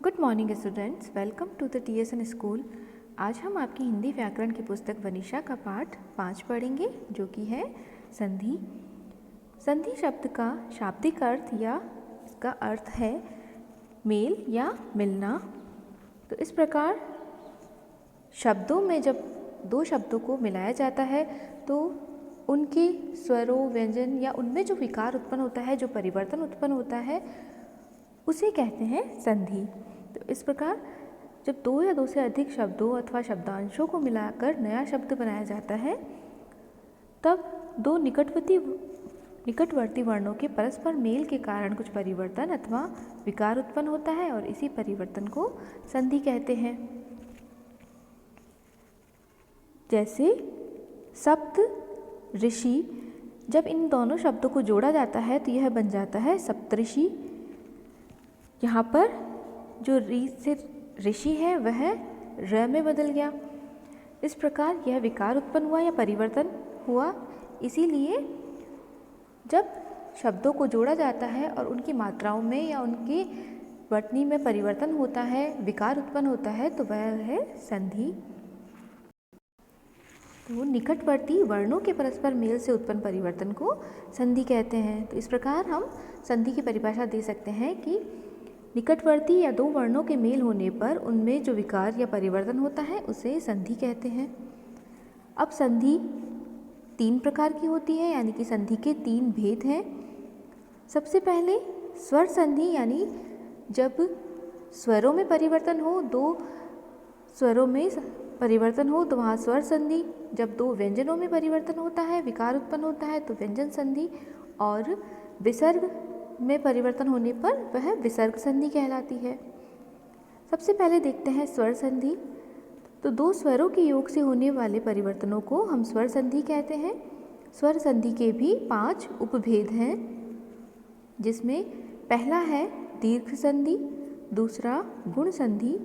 Good morning students, welcome to the TSN school. आज हम आपकी हिंदी व्याकरण की पुस्तक वनीशा का पाठ 5 पढ़ेंगे, जो कि है संधि। संधि शब्द का शाब्दिक अर्थ या इसका अर्थ है मेल या मिलना। तो इस प्रकार शब्दों में जब दो शब्दों को मिलाया जाता है तो उनके स्वरों, व्यंजन या उनमें जो विकार उत्पन्न होता है, जो परिवर्तन उत्पन्न होता है, उसे कहते हैं संधि। तो इस प्रकार जब दो या दो से अधिक शब्दों अथवा शब्दांशों को मिलाकर नया शब्द बनाया जाता है, तब दो निकटवर्ती वर्णों के परस्पर मेल के कारण कुछ परिवर्तन अथवा विकार उत्पन्न होता है और इसी परिवर्तन को संधि कहते हैं। जैसे सप्त ऋषि, जब इन दोनों शब्दों को जोड़ा जाता है तो यह बन जाता है सप्तऋषि। यहाँ पर जो री से ऋषि है वह र में बदल गया। इस प्रकार यह विकार उत्पन्न हुआ या परिवर्तन हुआ। इसीलिए जब शब्दों को जोड़ा जाता है और उनकी मात्राओं में या उनकी वर्तनी में परिवर्तन होता है, विकार उत्पन्न होता है, तो वह है संधि। तो निकटवर्ती वर्णों के परस्पर मेल से उत्पन्न परिवर्तन को संधि कहते हैं। तो इस प्रकार हम संधि की परिभाषा दे सकते हैं कि निकटवर्ती या दो वर्णों के मेल होने पर उनमें जो विकार या परिवर्तन होता है उसे संधि कहते हैं। अब संधि 3 प्रकार की होती है, यानी कि संधि के 3 भेद हैं। सबसे पहले स्वर संधि, यानी जब स्वरों में परिवर्तन हो, दो स्वरों में परिवर्तन हो तो वहाँ स्वर संधि। जब दो व्यंजनों में परिवर्तन होता है, विकार उत्पन्न होता है, तो व्यंजन संधि। और विसर्ग में परिवर्तन होने पर वह विसर्ग संधि कहलाती है। सबसे पहले देखते हैं स्वर संधि। तो दो स्वरों के योग से होने वाले परिवर्तनों को हम स्वर संधि कहते हैं। स्वर संधि के भी 5 उपभेद हैं, जिसमें पहला है दीर्घ संधि, दूसरा गुण संधि,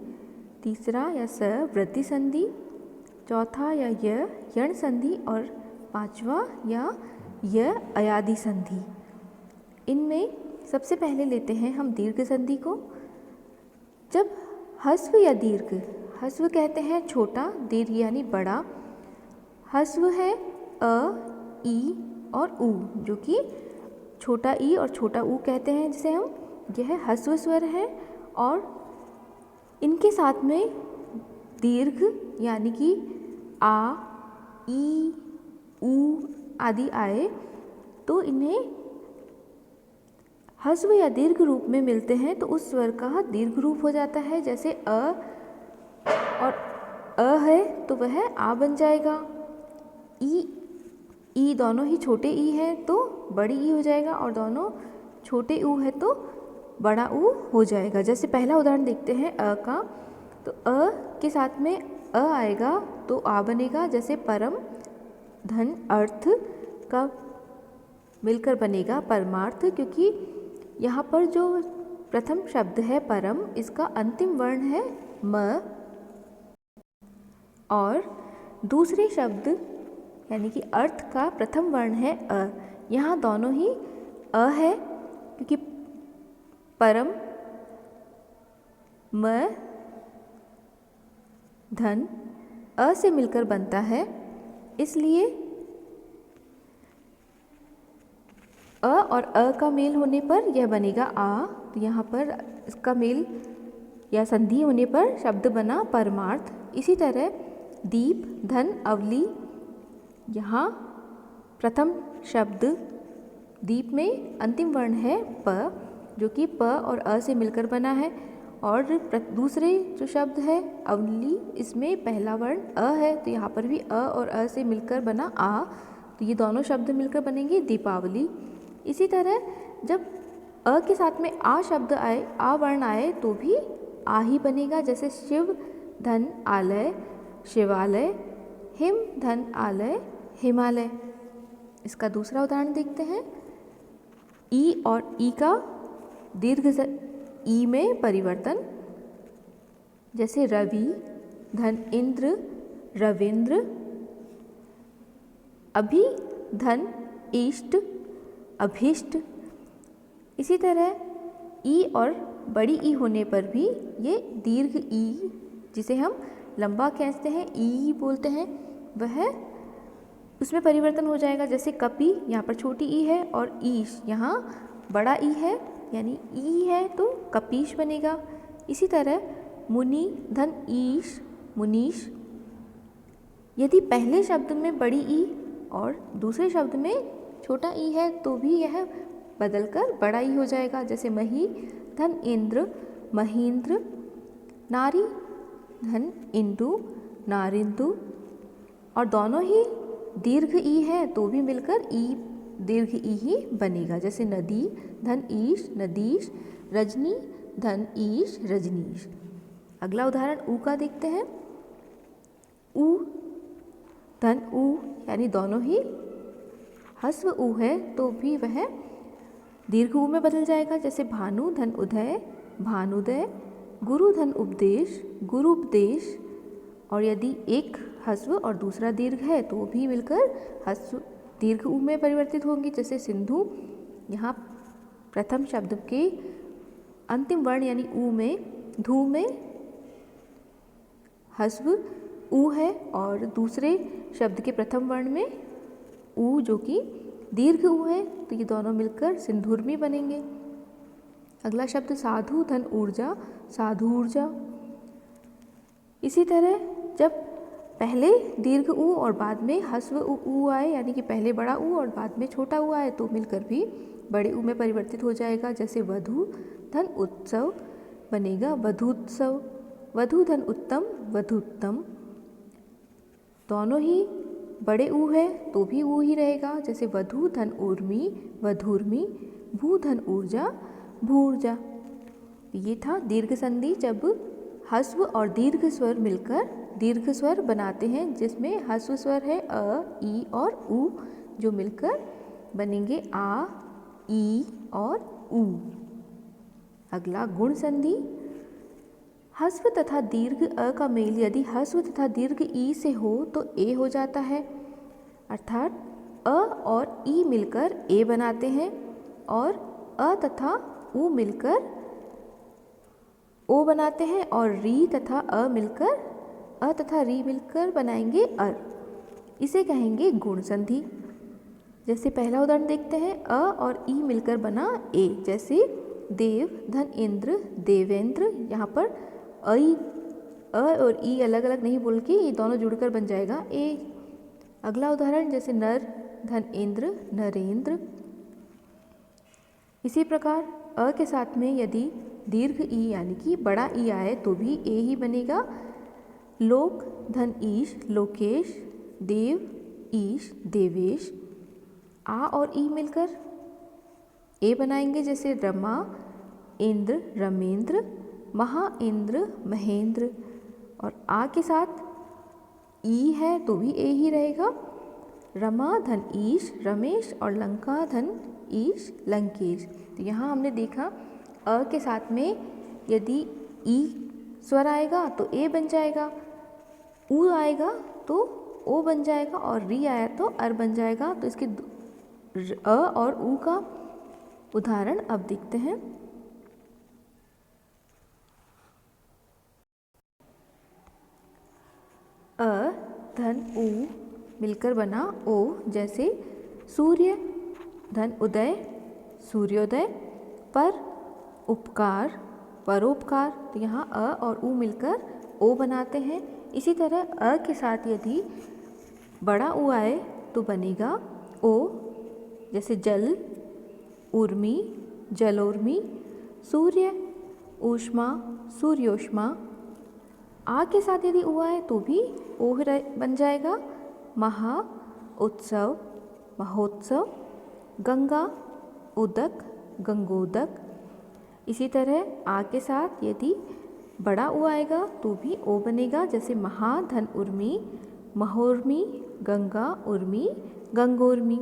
तीसरा या स वृद्धि संधि, चौथा या य यण संधि और 5वां या य अयादि संधि। इनमें सबसे पहले लेते हैं हम दीर्घ संधि को। जब ह्रस्व या दीर्घ, ह्रस्व कहते हैं छोटा, दीर्घ यानी बड़ा। ह्रस्व है अ, ई और उ, जो कि छोटा ई और छोटा उ कहते हैं, जिसे हम, यह ह्रस्व स्वर है। और इनके साथ में दीर्घ यानी कि आ, ई, उ आदि आए तो इन्हें ह्रस्व या दीर्घ रूप में मिलते हैं तो उस स्वर का दीर्घ रूप हो जाता है। जैसे अ और अ है तो वह आ बन जाएगा। ई दोनों ही छोटे ई हैं तो बड़ी ई हो जाएगा, और दोनों छोटे ऊ है तो बड़ा ऊ हो जाएगा। जैसे पहला उदाहरण देखते हैं अ का, तो अ के साथ में अ आएगा तो आ बनेगा। जैसे परम, धन, अर्थ का मिलकर बनेगा परमार्थ, क्योंकि यहाँ पर जो प्रथम शब्द है परम, इसका अंतिम वर्ण है म, और दूसरे शब्द यानी कि अर्थ का प्रथम वर्ण है अ। यहाँ दोनों ही अ है, क्योंकि परम, म, धन अ से मिलकर बनता है, इसलिए अ और अ का मेल होने पर यह बनेगा आ। तो यहाँ पर इसका मेल या संधि होने पर शब्द बना परमार्थ। इसी तरह दीप, धन, अवली, यहाँ प्रथम शब्द दीप में अंतिम वर्ण है प, जो कि प और अ से मिलकर बना है। और दूसरे जो शब्द है अवली, इसमें पहला वर्ण अ है, तो यहाँ पर भी अ और अ से मिलकर बना आ। तो ये दोनों शब्द मिलकर बनेंगे दीपावली। इसी तरह जब अ के साथ में आ शब्द आए, आ वर्ण आए, तो भी आ ही बनेगा। जैसे शिव, धन, आलय, शिवालय, हिम, धन, आलय, हिमालय। इसका दूसरा उदाहरण देखते हैं। ई और ई का दीर्घ ई में परिवर्तन, जैसे रवि, धन, इंद्र, रविंद्र, अभि, धन, इष्ट, अभीष्ट। इसी तरह ई और बड़ी ई होने पर भी ये दीर्घ ई, जिसे हम लंबा खींचते हैं, ई बोलते हैं, वह उसमें परिवर्तन हो जाएगा। जैसे कपि यहाँ पर छोटी ई है और ईश यहाँ बड़ा ई है, यानी ई है तो कपीश बनेगा। इसी तरह मुनि धन ईश मुनीश, यदि पहले शब्द में बड़ी ई और दूसरे शब्द में छोटा ई है तो भी यह बदलकर बड़ा ई हो जाएगा। जैसे मही धन इंद्र महींद्र, नारी धन इंदु नारिंदु, और दोनों ही दीर्घ ई है तो भी मिलकर ई दीर्घ ई ही बनेगा। जैसे नदी धन ईश नदीश, रजनी धन ईश रजनीश। अगला उदाहरण ऊ का देखते हैं। ऊ धन ऊ, यानी दोनों ही हस्व ऊ है तो भी वह दीर्घ ऊ में बदल जाएगा। जैसे भानु धन उदय भानुदय, गुरु धन उपदेश गुरुपदेश, और यदि एक हस्व और दूसरा दीर्घ है तो भी मिलकर हस्व दीर्घ ऊ में परिवर्तित होंगी। जैसे सिंधु, यहाँ प्रथम शब्द के अंतिम वर्ण यानी ऊ में धू में हस्व ऊ है और दूसरे शब्द के प्रथम वर्ण में ऊ जो कि दीर्घ ऊ है, तो ये दोनों मिलकर सिंधुर्मी बनेंगे। अगला शब्द साधु धन ऊर्जा साधु ऊर्जा। इसी तरह जब पहले दीर्घ ऊ और बाद में हस्व ऊ आए, यानी कि पहले बड़ा ऊ और बाद में छोटा ऊ आए, तो मिलकर भी बड़े ऊ में परिवर्तित हो जाएगा। जैसे वधु धन उत्सव बनेगा वधुत्सव, वधु धन उत्तम वधुत्तम, दोनों ही बड़े ऊ है तो भी ऊ ही रहेगा। जैसे वधु धन ऊर्मी वधूर्मी, भू धन ऊर्जा भूर्जा। ये था दीर्घ संधि जब हस्व और दीर्घ स्वर मिलकर दीर्घ स्वर बनाते हैं, जिसमें हस्व स्वर है अ ई और ऊ, जो मिलकर बनेंगे आ ई और ऊ। अगला गुण संधि। हस्व तथा दीर्घ अ का मेल यदि हस्व तथा दीर्घ ई से हो तो ए हो जाता है, अर्थात अ और ई मिलकर ए बनाते हैं और अ तथा ऊ मिलकर ओ बनाते हैं, और री तथा अ मिलकर अ तथा री मिलकर बनाएंगे अर। इसे कहेंगे गुण संधि। जैसे पहला उदाहरण देखते हैं, अ और ई मिलकर बना ए। जैसे देव धन इंद्र देवेंद्र, यहाँ पर अ और ई अलग अलग नहीं बोल के ये दोनों जुड़कर बन जाएगा ए। अगला उदाहरण जैसे नर धन इंद्र नरेंद्र। इसी प्रकार अ के साथ में यदि दीर्घ ई यानी कि बड़ा ई आए तो भी ए ही बनेगा। लोक धन ईश लोकेश, देव ईश देवेश, आ और ई मिलकर ए बनाएंगे। जैसे रमा इंद्र रमेंद्र, महा इंद्र महेंद्र, और आ के साथ ई है तो भी ए ही रहेगा। रमा धन ईश रमेश और लंका धन ईश लंकेश। तो यहाँ हमने देखा अ के साथ में यदि ई स्वर आएगा तो ए बन जाएगा, ऊ आएगा तो ओ बन जाएगा, और री आया तो अर बन जाएगा। तो इसके अ और ऊ का उदाहरण अब देखते हैं। अ धन ऊ मिलकर बना ओ। जैसे सूर्य धन उदय सूर्योदय, पर उपकार परोपकार, तो यहाँ अ और ऊ मिलकर ओ बनाते हैं। इसी तरह अ के साथ यदि बड़ा ऊ आए तो बनेगा ओ। जैसे जल उर्मी जलोर्मी, सूर्य ऊष्मा सूर्योष्मा। आ के साथ यदि ऊ आए तो भी ओ बन जाएगा। महा उत्सव महोत्सव, गंगा उदक गंगोदक। इसी तरह आ के साथ यदि बड़ा ऊ आएगा तो भी ओ बनेगा। जैसे महा धन उर्मी महोर्मी, गंगा उर्मी गंगोर्मी।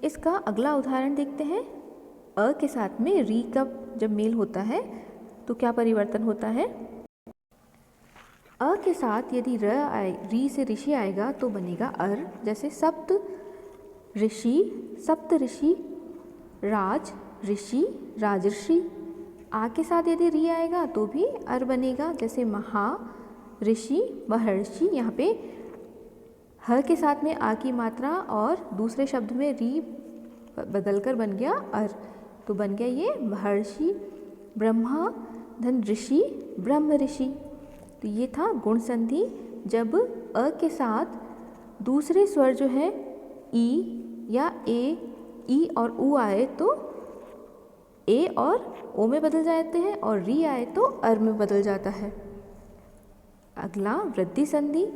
इसका अगला उदाहरण देखते हैं। अ के साथ में री का जब मेल होता है तो क्या परिवर्तन होता है। अ के साथ यदि र आए री से ऋषि आएगा तो बनेगा अर। जैसे सप्त ऋषि राज ऋषि राजर्षि। आ के साथ यदि री आएगा तो भी अर बनेगा, जैसे महा, ऋषि, महर्षि। यहाँ पे ह के साथ में आ की मात्रा और दूसरे शब्द में री बदलकर बन गया अर, तो बन गया ये महर्षि, ब्रह्मा, धन ऋषि, ब्रह्म ऋषि। तो ये था गुण संधि। जब अ के साथ दूसरे स्वर जो है ई या ए, ई और उ आए तो ए और ओ में बदल जाते हैं, और री आए तो अर में बदल जाता है। अगला वृद्धि संधि,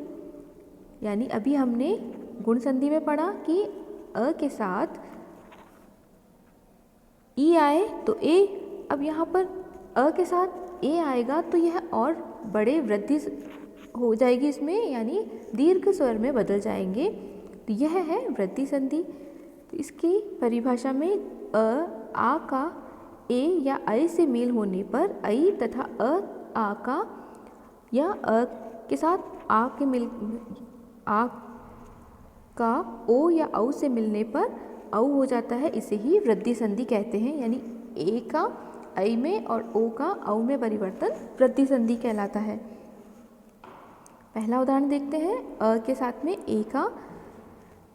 यानी अभी हमने गुण संधि में पढ़ा कि अ के साथ ई आए तो ए, अब यहाँ पर अ के साथ ए आएगा तो यह और बड़े वृद्धि हो जाएगी इसमें, यानी दीर्घ स्वर में बदल जाएंगे। तो यह है वृद्धि संधि। तो इसकी परिभाषा में आ का ए या ऐ से मेल होने पर ऐ तथा आ का या अ के साथ आ का ओ या औ से मिलने पर औ हो जाता है। इसे ही वृद्धि संधि कहते हैं, यानी ए का ऐ में और ओ का औ में परिवर्तन वृद्धि संधि कहलाता है। पहला उदाहरण देखते हैं, अ के साथ में ए का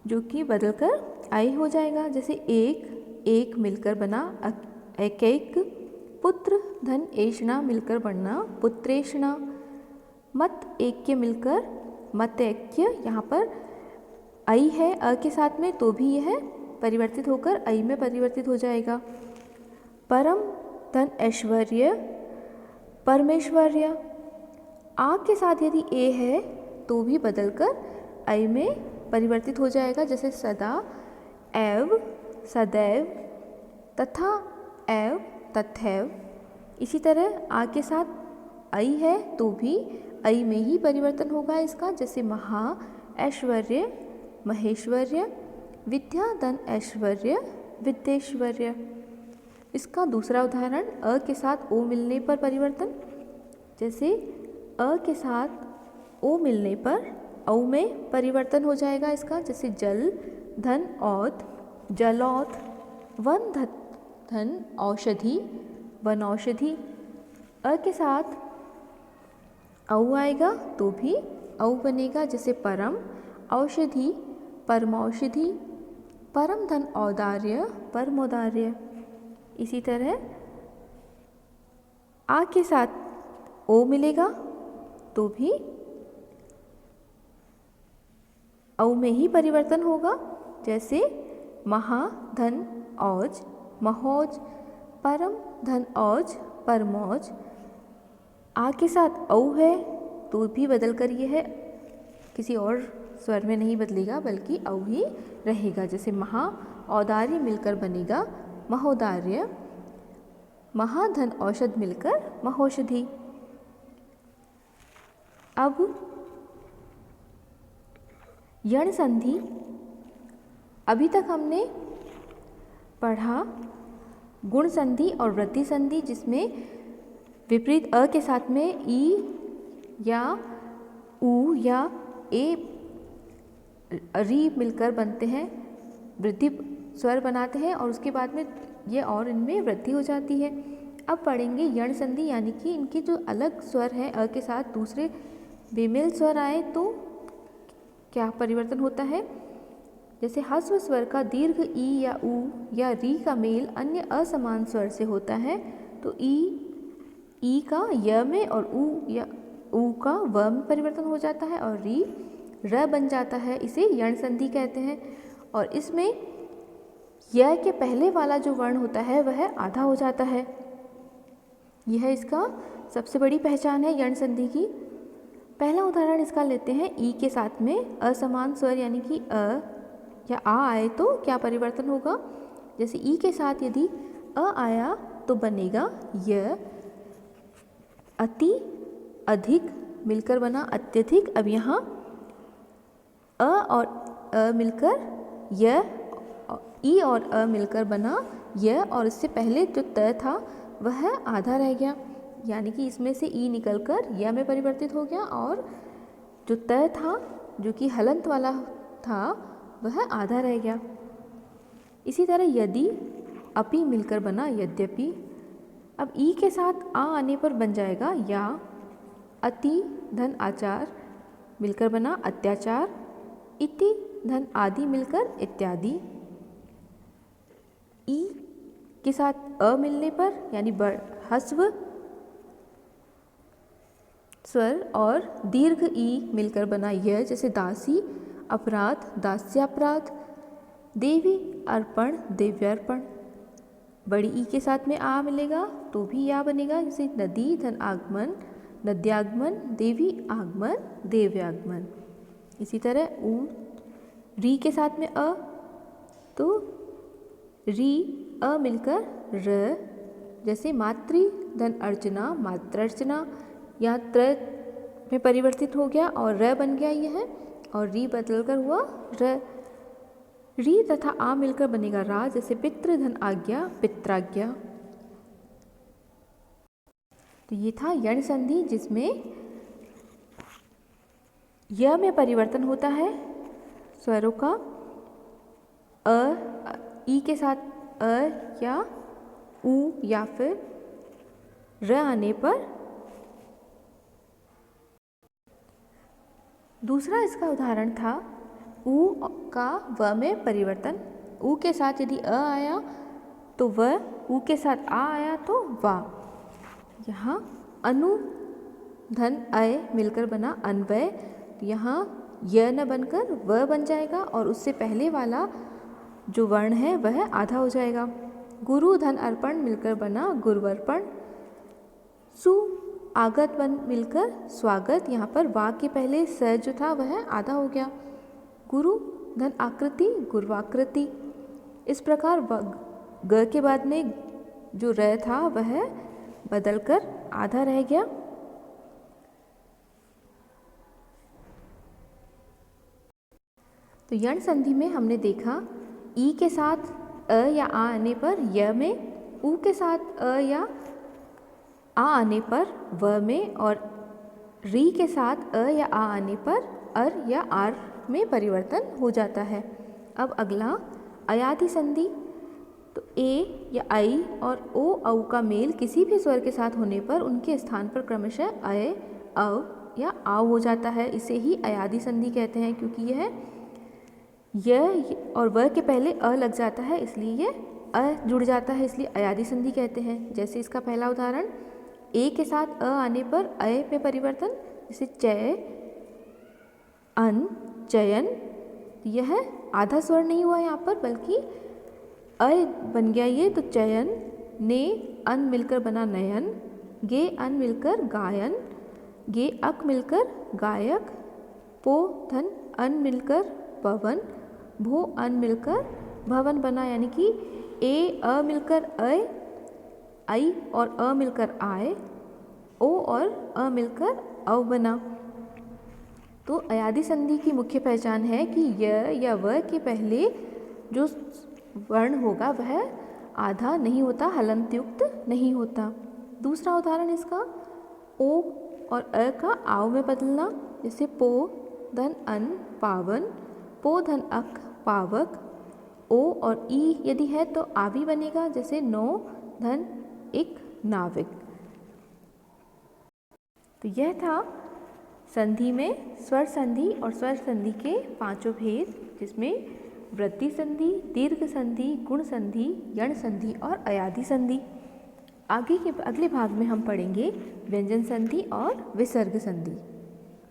जो कि बदलकर आई हो जाएगा, जैसे एक, एक मिलकर बना एक, पुत्र, धन एषणा मिलकर बनना पुत्रेषणा, मत ऐक्य मिलकर मतैक्य। यहाँ पर आई है अ के साथ में तो भी यह परिवर्तित होकर ऐ में परिवर्तित हो जाएगा। परम, धन ऐश्वर्य, परमेश्वर्य। आ के साथ यदि ए है तो भी बदलकर ऐ में परिवर्तित हो जाएगा, जैसे सदा, एव, सदैव, तथा, एव, तथैव। इसी तरह आ के साथ ऐ है तो भी ऐ में ही परिवर्तन होगा इसका, जैसे महा, ऐश्वर्य, महेश्वर्य, विद्या, धन ऐश्वर्य, विद्येश्वर्य। इसका दूसरा उदाहरण, अ के साथ ओ मिलने पर परिवर्तन, जैसे अ के साथ ओ मिलने पर औ में परिवर्तन हो जाएगा इसका, जैसे जल, धन औध, जलौध, वन, धन औषधि, वनौषधि। अ के साथ औ आएगा तो भी औ बनेगा, जैसे परम, औषधि, परमौषधि, परम, धन औदार्य, परमौदार्य। इसी तरह आ के साथ ओ मिलेगा तो भी औ में ही परिवर्तन होगा, जैसे महा, धन औज, महोज, परम, धन औज, परमौज। आ के साथ औ है तो भी बदल कर ये है किसी और स्वर में नहीं बदलेगा बल्कि औ ही रहेगा, जैसे महा, औदार्य मिलकर बनेगा महोदार्य, महा, धन औषध मिलकर महौषधि। अब यण संधि, अभी तक हमने पढ़ा गुण संधि और वृद्धि संधि, जिसमें विपरीत अ के साथ में ई या उ या ए री मिलकर बनते हैं, वृद्धि स्वर बनाते हैं और उसके बाद में ये और इनमें वृद्धि हो जाती है। अब पढ़ेंगे यण संधि, यानी कि इनके जो अलग स्वर हैं अ के साथ दूसरे बेमेल स्वर आए तो क्या परिवर्तन होता है। जैसे ह्रस्व स्वर का दीर्घ ई या उ या री का मेल अन्य असमान स्वर से होता है तो ई का य में और उ या उ का व में परिवर्तन हो जाता है और री र बन जाता है। इसे यण संधि कहते हैं। और इसमें य के पहले वाला जो वर्ण होता है वह आधा हो जाता है। यह इसका सबसे बड़ी पहचान है यण संधि की। पहला उदाहरण इसका लेते हैं, ई के साथ में असमान स्वर यानी कि अ या आ आए तो क्या परिवर्तन होगा। जैसे ई के साथ यदि अ आया तो बनेगा य, अति, अधिक मिलकर बना अत्यधिक। अब यहाँ अ और अ मिलकर य, ई और अ मिलकर बना य और इससे पहले जो त था वह आधा रह गया, यानी कि इसमें से ई निकलकर य में परिवर्तित हो गया और जो त था जो कि हलंत वाला था वह आधा रह गया। इसी तरह यदि, अपि मिलकर बना यद्यपि, अब ई के साथ आ आने पर बन जाएगा या। अति धन आचार मिलकर बना अत्याचार। इति धन आदि मिलकर इत्यादि। ई के साथ अ मिलने पर यानी ह्रस्व स्वर और दीर्घ ई मिलकर बना यह, जैसे दासी अपराध दास्यापराध। देवी अर्पण दिव्यार्पण। बड़ी ई के साथ में आ मिलेगा तो भी या बनेगा, जैसे नदी धन आगमन नद्यागमन। देवी आगमन देव्यागमन। इसी तरह ऊ री के साथ में अ तो री अ मिलकर र, जैसे मातृ धन अर्चना मात्रार्चना। यहाँ त्र में परिवर्तित हो गया और र बन गया यह, और री बदलकर हुआ र। री तथा आ मिलकर बनेगा रा, जैसे पितृ धन आज्ञा पित्राज्ञा। तो ये था यण संधि, जिसमें य में परिवर्तन होता है स्वरों का। ई के साथ अ या ऊ या फिर र आने पर। दूसरा इसका उदाहरण था ऊ का व में परिवर्तन। ऊ के साथ यदि अ आया तो व, ऊ के साथ आ आया तो वा। यहाँ अनु धन अय मिलकर बना अन्वय। यहाँ य न बनकर व बन जाएगा और उससे पहले वाला जो वर्ण है वह आधा हो जाएगा। गुरु धन अर्पण मिलकर बना गुरुवर्पण। सु आगत बन मिलकर स्वागत। यहाँ पर वा के पहले स जो था वह आधा हो गया। गुरु धन आकृति गुरुवाकृति। इस प्रकार ग के बाद में जो र था वह बदलकर आधा रह गया। तो यण संधि में हमने देखा ई के साथ अ या आ आने पर य में, ऊ के साथ अ या आ आने पर व में, और री के साथ अ या आ आने पर अर या आर में परिवर्तन हो जाता है। अब अगला अयादि संधि। तो ए या आई और ओ औ का मेल किसी भी स्वर के साथ होने पर उनके स्थान पर क्रमशः अय अव या आव हो जाता है। इसे ही अयादि संधि कहते हैं, क्योंकि यह और व के पहले अ लग जाता है, इसलिए यह अ जुड़ जाता है, इसलिए अयादि संधि कहते हैं। जैसे इसका पहला उदाहरण, ए के साथ अ आने पर अय में परिवर्तन, जैसे चय अन चयन। यह आधा स्वर नहीं हुआ यहाँ पर, बल्कि अय बन गया ये, तो चयन। ने अन मिलकर बना नयन। गे अन मिलकर गायन। गे अक मिलकर गायक। पो धन अन मिलकर पवन। भो अन मिलकर भवन बना, यानी कि ए अ मिलकर अय, आई और अ मिलकर आय, ओ और अ मिलकर अव बना। तो अयादि संधि की मुख्य पहचान है कि य या व के पहले जो वर्ण होगा वह आधा नहीं होता, हलंतयुक्त नहीं होता। दूसरा उदाहरण इसका, ओ और अ का आव में बदलना, जैसे पो धन अन पावन। पो धन अक पावक। ओ और ई यदि है तो आवी बनेगा, जैसे नो धन इक नाविक। तो यह था संधि में स्वर संधि और स्वर संधि के पांचों भेद, जिसमें वृद्धि संधि, दीर्घ संधि, गुण संधि, यण संधि और अयादि संधि। अगले भाग में हम पढ़ेंगे व्यंजन संधि और विसर्ग संधि।